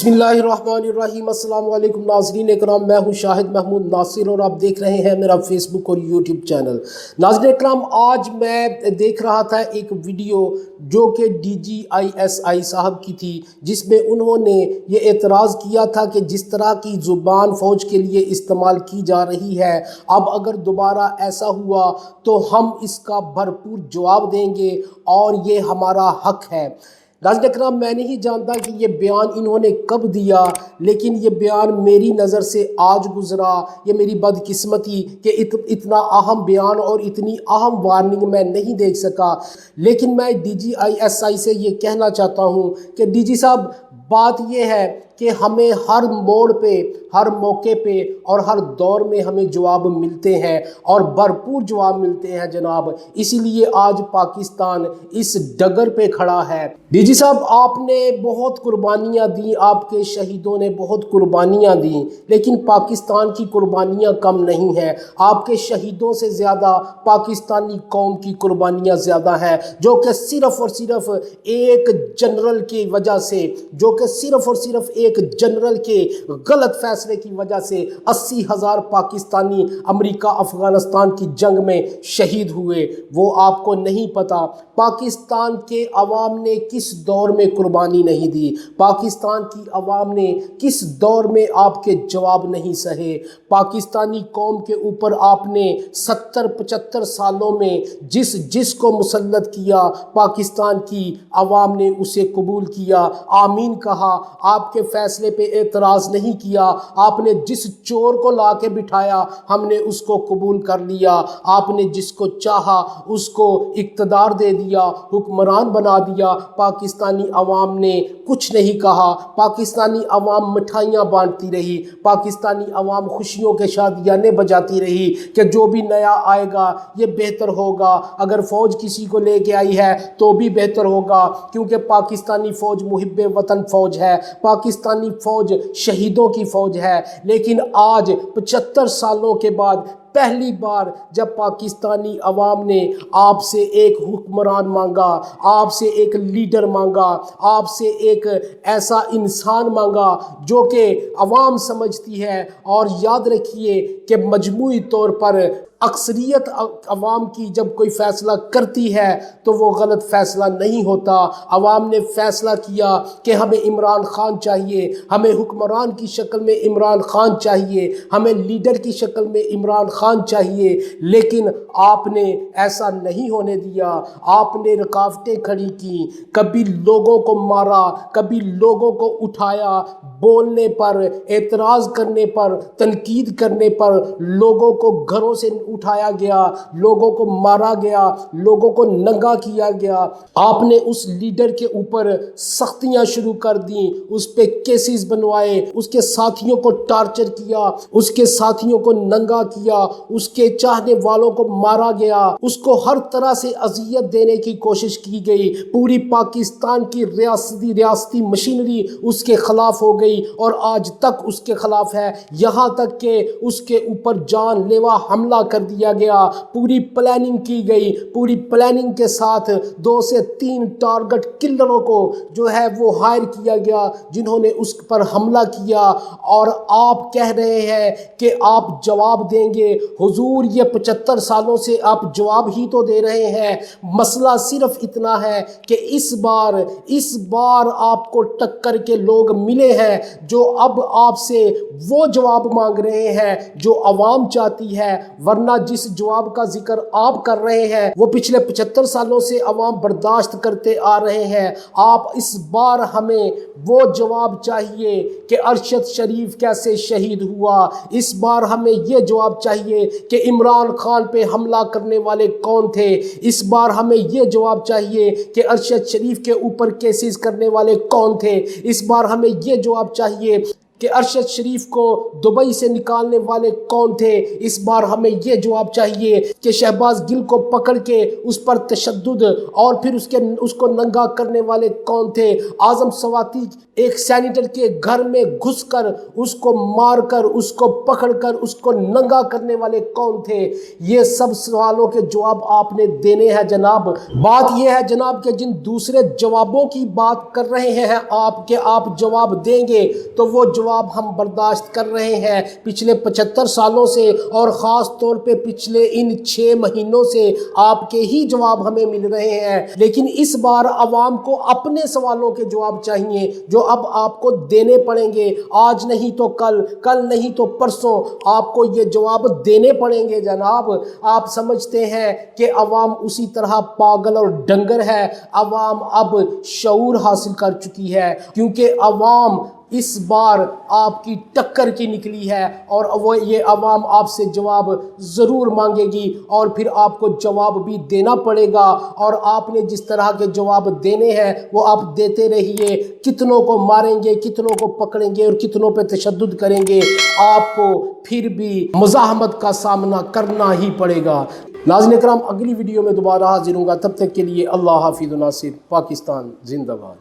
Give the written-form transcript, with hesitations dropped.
बिस्मिल्लाहिर्रहमानिर्रहीम। अस्सलाम वालेकुम नाज़रीन इकराम, मैं हूं शाहिद महमूद नासिर और आप देख रहे हैं मेरा फेसबुक और यूट्यूब चैनल। नाज़रीन इकराम, आज मैं देख रहा था एक वीडियो जो कि DGISI साहब की थी, जिसमें उन्होंने ये एतराज़ किया था कि जिस तरह की ज़ुबान फ़ौज के लिए इस्तेमाल की जा रही है, अब अगर दोबारा ऐसा हुआ तो हम इसका भरपूर जवाब देंगे और ये हमारा हक़ है। नाज़रीन इकराम, मैं नहीं जानता कि ये बयान इन्होंने कब दिया, लेकिन ये बयान मेरी नज़र से आज गुज़रा। ये मेरी बदकिस्मती कि इतना अहम बयान और इतनी अहम वार्निंग मैं नहीं देख सका। लेकिन मैं DGISI से ये कहना चाहता हूँ कि DG साहब, बात ये है कि हमें हर मोड़ पे, हर मौके पे और हर दौर में हमें जवाब मिलते हैं और भरपूर जवाब मिलते हैं जनाब। इसीलिए आज पाकिस्तान इस डगर पे खड़ा है। DG साहब, आपने बहुत कुर्बानियाँ दी, आपके शहीदों ने बहुत कुर्बानियाँ दी, लेकिन पाकिस्तान की कुर्बानियाँ कम नहीं हैं। आपके शहीदों से ज़्यादा पाकिस्तानी कौम की कुर्बानियाँ ज़्यादा हैं, जो कि सिर्फ़ और सिर्फ एक जनरल की वजह से, जो कि सिर्फ़ और सिर्फ एक जनरल के गलत फैसले की वजह से 80,000 पाकिस्तानी अमेरिका अफ़गानिस्तान की जंग में शहीद हुए। वो आपको नहीं पता पाकिस्तान के अवाम ने किस दौर में कुर्बानी नहीं दी, पाकिस्तान की अवाम ने किस दौर में आपके जवाब नहीं सहे। पाकिस्तानी कौम के ऊपर आपने 70-75 सालों में जिसको मुसल्लत किया, पाकिस्तान की अवाम ने उसे कबूल किया, आमीन कहा, आपके फैसले पे एतराज़ नहीं किया। आपने जिस चोर को ला के बिठाया, हमने उसको कबूल कर लिया। आपने जिसको चाहा उसको इक़्तिदार दे दिया, हुक्मरान बना दिया। पाकिस्तानी अवाम ने कुछ नहीं कहा। पाकिस्तानी अवाम मिठाइयाँ बांटती रही, पाकिस्तानी अवाम खुशियों के शादियाने बजाती रही कि जो भी नया आएगा ये बेहतर होगा। अगर फ़ौज किसी को लेके आई है तो भी बेहतर होगा, क्योंकि पाकिस्तानी फ़ौज मुहिब्बे वतन फ़ौज है, पाकिस्तानी फ़ौज शहीदों की फ़ौज है। लेकिन आज 75 सालों के बाद पहली बार जब पाकिस्तानी अवाम ने आपसे एक हुक्मरान मांगा, आपसे एक लीडर मांगा, आपसे एक ऐसा इंसान मांगा जो कि अवाम समझती है। और याद रखिए कि मजमूई तौर पर अक्सरियत अवाम की जब कोई फ़ैसला करती है तो वो गलत फ़ैसला नहीं होता। अवाम ने फ़ैसला किया कि हमें इमरान ख़ान चाहिए, हमें हुक्मरान की शक्ल में इमरान ख़ान चाहिए, हमें लीडर की शक्ल में इमरान ख़ान चाहिए। लेकिन आपने ऐसा नहीं होने दिया। आपने रुकावटें खड़ी की, कभी लोगों को मारा, कभी लोगों को उठाया। बोलने पर, एतराज़ करने पर, तनकीद करने पर लोगों को घरों से उठाया गया, लोगों को मारा गया, लोगों को नंगा किया गया। आपने उस लीडर के ऊपर सख्तियां शुरू कर दी, उस पे केसेस बनवाए, उसके साथियों को टार्चर किया, उसके साथियों को नंगा किया, उसके चाहने वालों को मारा गया, उसको हर तरह से अजियत देने की कोशिश की गई। पूरी पाकिस्तान की रियासती मशीनरी उसके खिलाफ हो गई और आज तक उसके खिलाफ है। यहाँ तक कि उसके ऊपर जानलेवा हमला कर दिया गया। पूरी प्लानिंग की गई, पूरी प्लानिंग के साथ 2 से 3 टारगेट किलरों को जो है वो हायर किया गया, जिन्होंने उस पर हमला किया। और आप कह रहे हैं कि आप जवाब देंगे। हुजूर, ये 75 सालों से आप जवाब ही तो दे रहे हैं। मसला सिर्फ इतना है कि इस बार आपको टक्कर के लोग मिले हैं जो अब आपसे वो जवाब मांग रहे हैं जो अवाम चाहती है। वरना जिस जवाब का जिक्र आप कर रहे हैं वो पिछले 75 सालों से अवाम बर्दाश्त करते आ रहे हैं। आप इस बार हमें वो जवाब चाहिए कि अरशद शरीफ कैसे शहीद हुआ। इस बार हमें ये जवाब चाहिए कि इमरान खान पे हमला करने वाले कौन थे। इस बार हमें ये जवाब चाहिए कि अरशद शरीफ के ऊपर केसेस करने वाले कौन थे। इस बार हमें ये जवाब चाहिए کہ ارشد شریف کو دبئی سے نکالنے والے کون تھے؟ اس بار ہمیں یہ جواب چاہیے کہ شہباز گل کو پکڑ کے اس پر تشدد اور پھر اس کو ننگا کرنے والے کون تھے؟ اعظم سواتی ایک سینیٹر کے گھر میں گھس کر اس کو مار کر اس کو پکڑ کر اس کو ننگا کرنے والے کون تھے؟ یہ سب سوالوں کے جواب آپ نے دینے ہیں جناب۔ بات یہ ہے جناب کہ جن دوسرے جوابوں کی بات کر رہے ہیں آپ جواب دیں گے تو وہ جواب ہم برداشت کر رہے ہیں پچھلے 75 سالوں سے، اور خاص طور پہ پچھلے ان 6 مہینوں سے آپ کے ہی جواب ہمیں مل رہے ہیں، لیکن اس بار عوام کو اپنے سوالوں کے جواب چاہیے جو اب آپ کو دینے پڑیں گے۔ آج نہیں تو کل نہیں تو پرسوں آپ کو یہ جواب دینے پڑیں گے جناب۔ آپ سمجھتے ہیں کہ عوام اسی طرح پاگل اور ڈنگر ہے؟ عوام اب شعور حاصل کر چکی ہے، کیونکہ عوام اس بار آپ کی ٹکر کی نکلی ہے، اور یہ عوام آپ سے جواب ضرور مانگے گی، اور پھر آپ کو جواب بھی دینا پڑے گا، اور آپ نے جس طرح کے جواب دینے ہیں وہ آپ دیتے رہیے۔ کتنوں کو ماریں گے، کتنوں کو پکڑیں گے اور کتنوں پہ تشدد کریں گے، آپ کو پھر بھی مزاحمت کا سامنا کرنا ہی پڑے گا۔ ناظرین کرام، اگلی ویڈیو میں دوبارہ حاضر ہوں گا، تب تک کے لیے اللہ حافظ۔ ناصر پاکستان زندہ باد۔